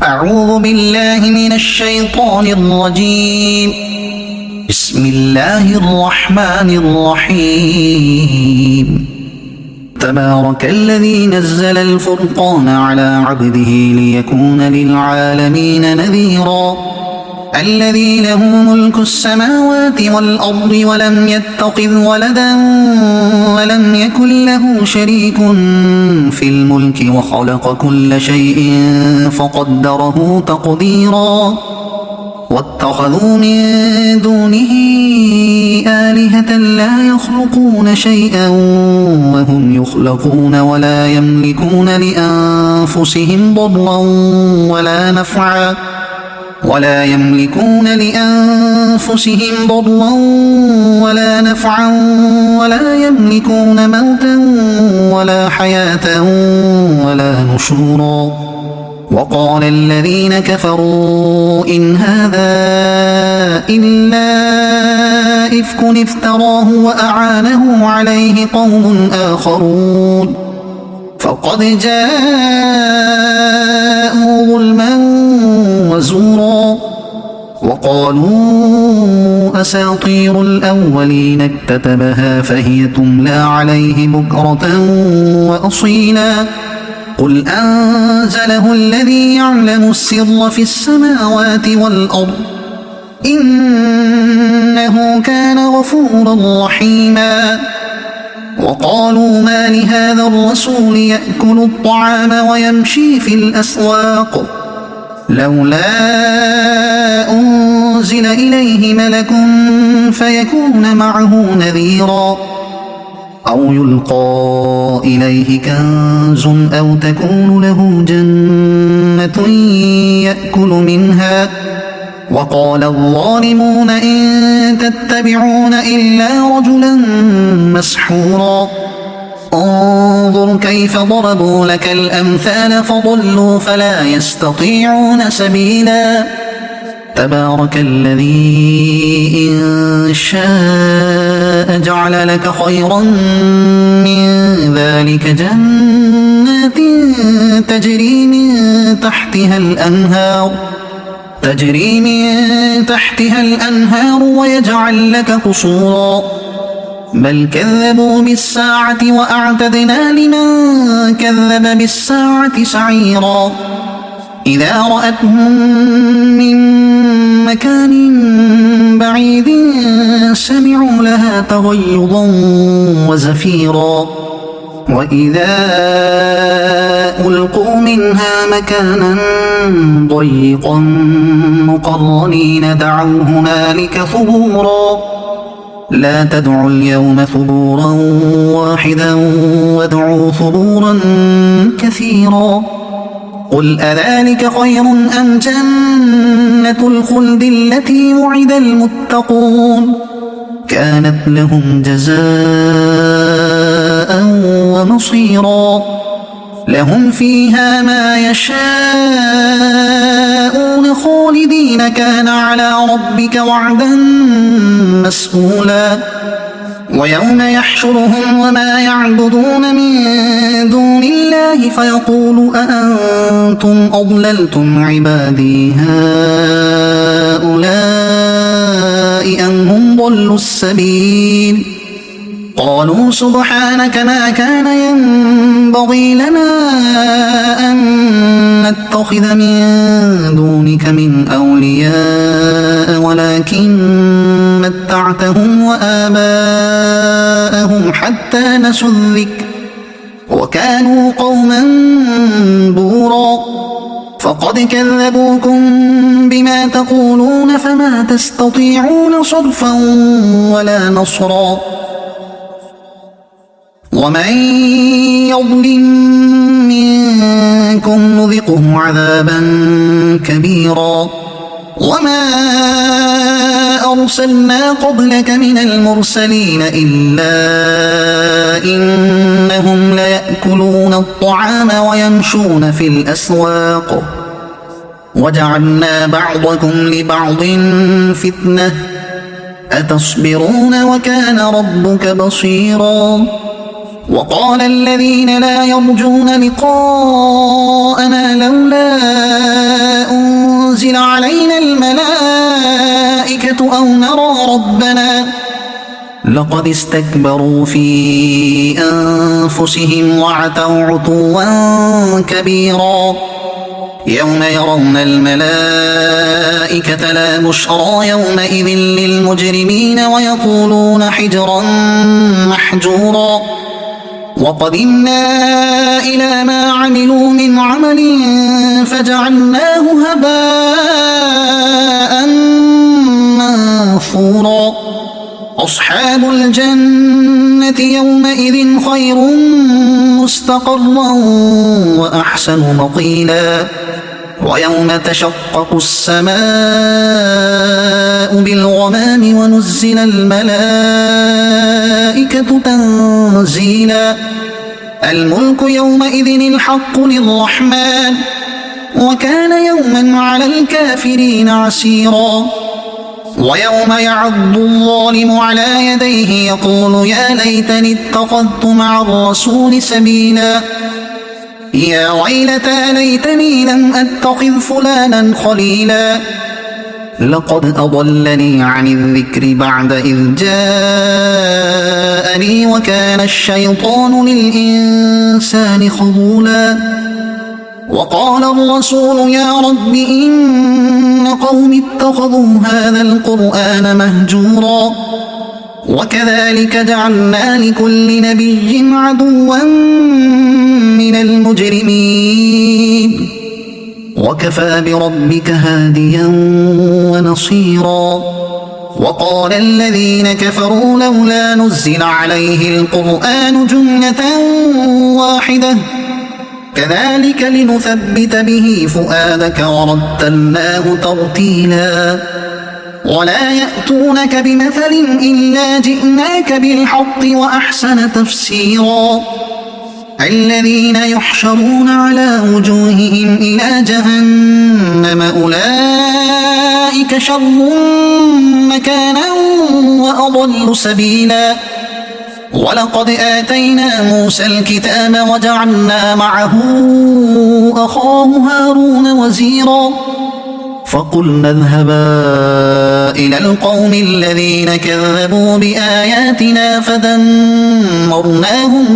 أعوذ بالله من الشيطان الرجيم. بسم الله الرحمن الرحيم. تبارك الذي نزل الفرقان على عبده ليكون للعالمين نذيرا. الذي له ملك السماوات والأرض ولم يتخذ ولدا ولم يكن له شريك في الملك وخلق كل شيء فقدره تقديرا. واتخذوا من دونه آلهة لا يخلقون شيئا وهم يخلقون ولا يملكون لأنفسهم ضرا ولا نفعا ولا يملكون موتا ولا حياة ولا نشورا. وقال الذين كفروا إن هذا إلا إفك افتراه وأعانه عليه قوم آخرون فقد جاءوا ظلما وزورا. وقالوا أساطير الأولين اكتتبها فهي تملى عليه بكرة وأصيلا. قل أنزله الذي يعلم السر في السماوات والأرض إنه كان غفورا رحيما. وقالوا ما لهذا الرسول يأكل الطعام ويمشي في الأسواق لولا أنزل إليه ملك فيكون معه نذيرا أو يلقى إليه كنز أو تكون له جنة يأكل منها. وقال الظالمون إن تتبعون إلا رجلا مسحورا. انظر كيف ضربوا لك الأمثال فضلوا فلا يستطيعون سبيلا. تبارك الذي إن شاء جعل لك خيرا من ذلك جنات تجري من تحتها الأنهار ويجعل لك قصورا. بل كذبوا بالساعة وأعتدنا لمن كذب بالساعة سعيرا. إذا رأتهم من مكان بعيد سمعوا لها تغيظا وزفيرا. وإذا ألقوا منها مكانا ضيقا مقرنين دعوا هنالك ثبورا. لا تدعوا اليوم ثبورا واحدا وادعوا ثبورا كثيرا. قل أذلك خير أم جنة الخلد التي وعد المتقون كانت لهم جزاء ومصيرا. لهم فيها ما يشاءون خالدين كان على ربك وعدا مسئولا. ويوم يحشرهم وما يعبدون من دون الله فيقول أأنتم أضللتم عبادي هؤلاء أم هم ضلوا السبيل. قالوا سبحانك ما كان ينبغي لنا أن نتخذ من دونك من أولياء ولكن متعتهم وآباءهم حتى نسوا الذكر وكانوا قوما بورا. فقد كذبوكم بما تقولون فما تستطيعون صرفا ولا نصرا. ومن يظلم منكم نذقه عذابا كبيرا. وما أرسلنا قبلك من المرسلين إلا إنهم ليأكلون الطعام ويمشون في الأسواق وجعلنا بعضكم لبعض فتنة أتصبرون وكان ربك بصيرا. وقال الذين لا يرجون لقاءنا لولا تنزل علينا الملائكة أو نرى ربنا لقد استكبروا في أنفسهم وعتوا عتوا كبيرا يوم يرون الملائكة لا بشرى يومئذ للمجرمين ويقولون حجرا محجورا وقدمنا إلى ما عملوا من عمل فجعلناه هباء منثورا أصحاب الجنة يومئذ خير مستقرا وأحسن مقيلا ويوم تشقق السماء بالغمام ونزل الملائكة تنزيلا الملك يومئذ الحق للرحمن وكان يوما على الكافرين عسيرا ويوم يعض الظالم على يديه يقول يا ليتني اتخذت مع الرسول سبيلا يا ويلتى ليتني لم أتخذ فلانا خليلا لقد أضلني عن الذكر بعد إذ جاءني وكان الشيطان للإنسان خذولا وقال الرسول يا رب إن قوم اتخذوا هذا القرآن مهجورا وكذلك جعلنا لكل نبي عدوا من المجرمين وكفى بربك هاديا ونصيرا وقال الذين كفروا لولا نزل عليه القرآن جملة واحدة كذلك لنثبت به فؤادك ورتلناه ترتيلا ولا يأتونك بمثل إلا جئناك بالحق وأحسن تفسيرا الذين يحشرون على وجوههم إلى جهنم أولئك شر مكانا وأضل سبيلا ولقد آتينا موسى الكتاب وجعلنا معه أخاه هارون وزيرا فقلنا اذهبا إلى القوم الذين كذبوا بآياتنا فدمرناهم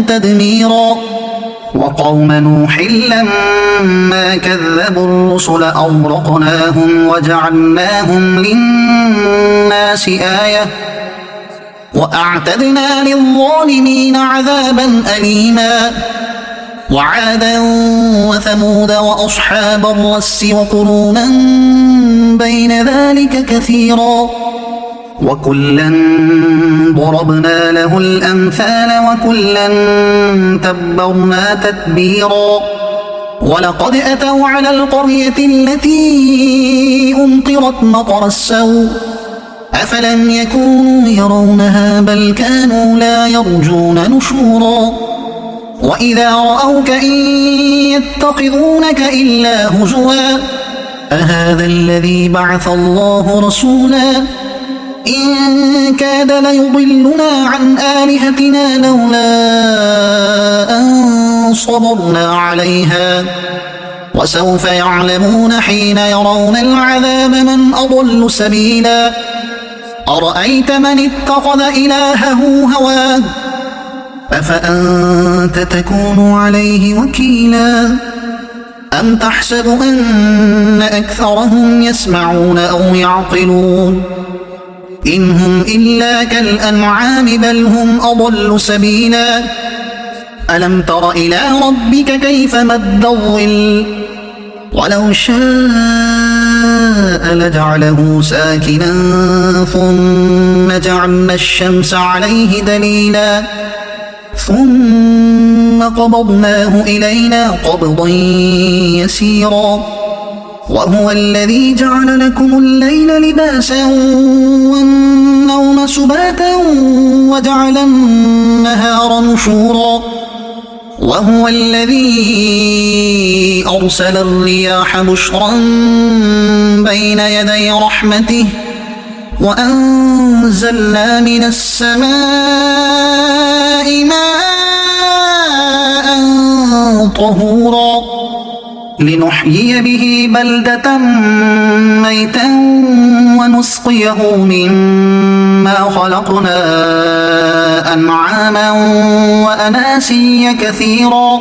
تدميرا وقوم نوح لما كذبوا الرسل أغرقناهم وجعلناهم للناس آية وأعتدنا للظالمين عذابا أليما وعادا وثمود وأصحاب الرس وقرونا بين ذلك كثيرا وكلا ضربنا له الأمثال وكلا تبرنا تتبيرا ولقد أتوا على القرية التي أمطرت مطر السوء أفلم يكونوا يرونها بل كانوا لا يرجون نشورا وإذا رأوك إن يتخذونك إلا هزوا أهذا الذي بعث الله رسولا إن كاد ليضلنا عن آلهتنا لولا أن صبرنا عليها وسوف يعلمون حين يرون العذاب من أضل سبيلا أرأيت من اتخذ إلهه هواه أفأنت تكون عليه وكيلا أم تحسب أن أكثرهم يسمعون أو يعقلون إن هم إلا كالأنعام بل هم أضل سبيلا ألم تر إلى ربك كيف مد الظل ولو شاء لجعله ساكنا ثم جعلنا الشمس عليه دليلا ثم قبضناه إلينا قبضا يسيرا وهو الذي جعل لكم الليل لباسا والنوم سباتا وجعل النهار نشورا وهو الذي أرسل الرياح بشرا بين يدي رحمته وأنزلنا من السماء ماء طهورا لنحيي به بلدة ميتا ونسقيه مما خلقنا أنعاما وأناسيا كثيرا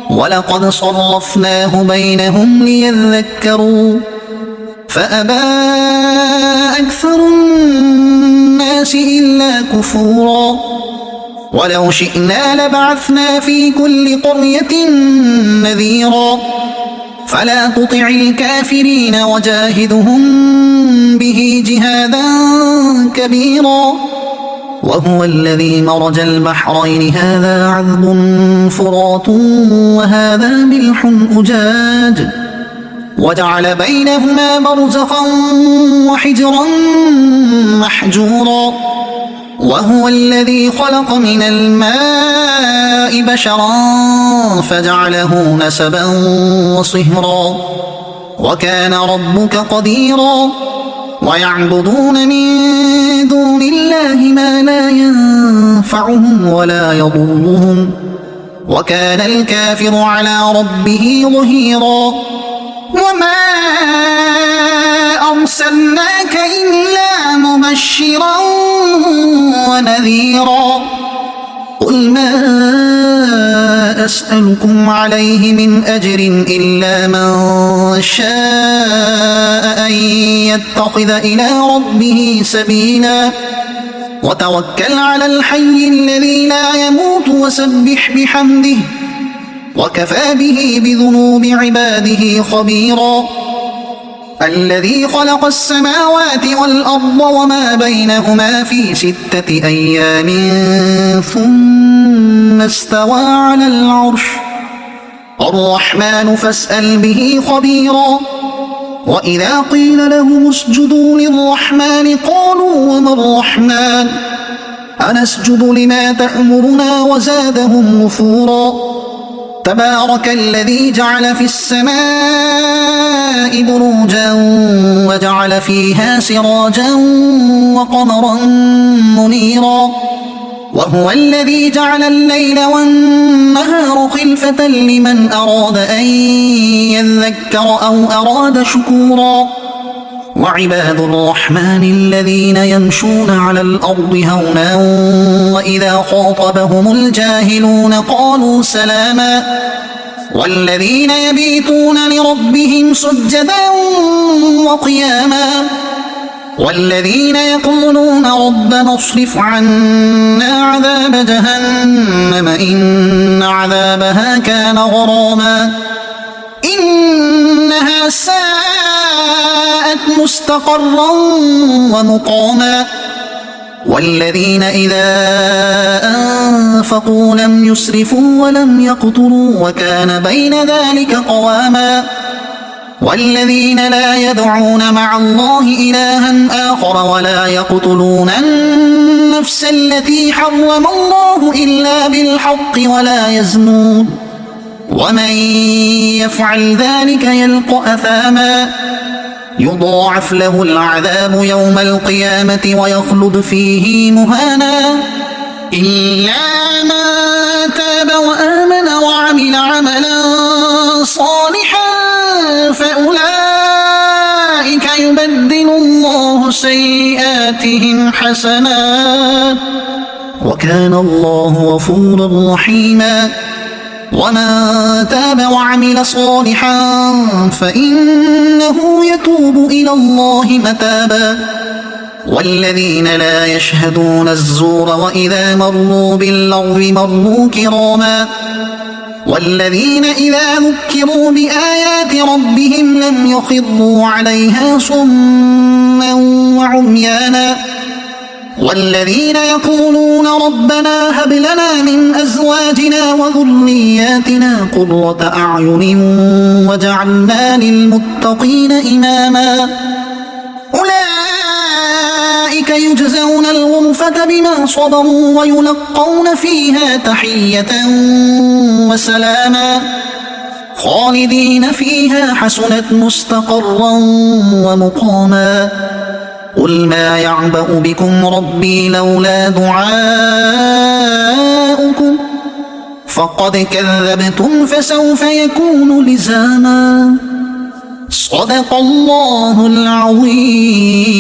ولقد صرفناه بينهم ليذكروا فأبى أكثر الناس إلا كفورا ولو شئنا لبعثنا في كل قرية نذيرا فلا تطع الكافرين وجاهدهم به جهادا كبيرا وهو الذي مرج البحرين هذا عذب فرات وهذا ملح أجاج وجعل بينهما برزخا وحجرا محجورا وهو الذي خلق من الماء بشرا فجعله نسبا وصهرا وكان ربك قديرا ويعبدون من دون الله ما لا ينفعهم ولا يضرهم وكان الكافر على ربه ظهيرا وما أرسلناك إلا مبشرا ونذيرا قل ما أسألكم عليه من أجر إلا من شاء أن يتخذ إلى ربه سبيلا وتوكل على الحي الذي لا يموت وسبح بحمده وكفى به بذنوب عباده خبيرا الذي خلق السماوات والأرض وما بينهما في 6 أيام ثم استوى على العرش الرحمن فاسأل به خبيرا وإذا قيل لهم اسجدوا للرحمن قالوا وما الرحمن أنسجد لما تأمرنا وزادهم نفورا تبارك الذي جعل في السماء بروجا وجعل فيها سراجا وقمرا منيرا وهو الذي جعل الليل والنهار خلفة لمن أراد أن يذكر أو أراد شكورا وعباد الرحمن الذين يمشون على الأرض هونا وإذا خاطبهم الجاهلون قالوا سلاما والذين يبيتون لربهم سجدا وقياما والذين يقولون ربنا اصرف عنا عذاب جهنم إن عذابها كان غراما إنها ساءت مستقرا ومقاما والذين إذا أنفقوا لم يسرفوا ولم يقتروا وكان بين ذلك قواما والذين لا يدعون مع الله إلها آخر ولا يقتلون النفس التي حرم الله إلا بالحق ولا يزنون ومن يفعل ذلك يلقى أثاما يضاعف له العذاب يوم القيامة ويخلد فيه مهانا إلا من تاب وآمن وعمل عملا صالحا فأولئك يبدل الله سيئاتهم حسنات وكان الله غفورا رحيما ومن تاب وعمل صالحا فإنه يتوب إلى الله متابا والذين لا يشهدون الزور وإذا مروا باللغو مروا كراما والذين إذا ذكروا بآيات ربهم لم يخروا عليها صما وعميانا والذين يقولون ربنا هب لنا من أزواجنا وذرياتنا قرة أعين وجعلنا للمتقين إماما أولئك يجزون الغرفة بما صبروا ويلقون فيها تحية وسلاما خالدين فيها حسنت مستقرا ومقاما قل ما يعبأ بكم ربي لولا دعاؤكم فقد كذبتم فسوف يكون لزاما صدق الله العظيم.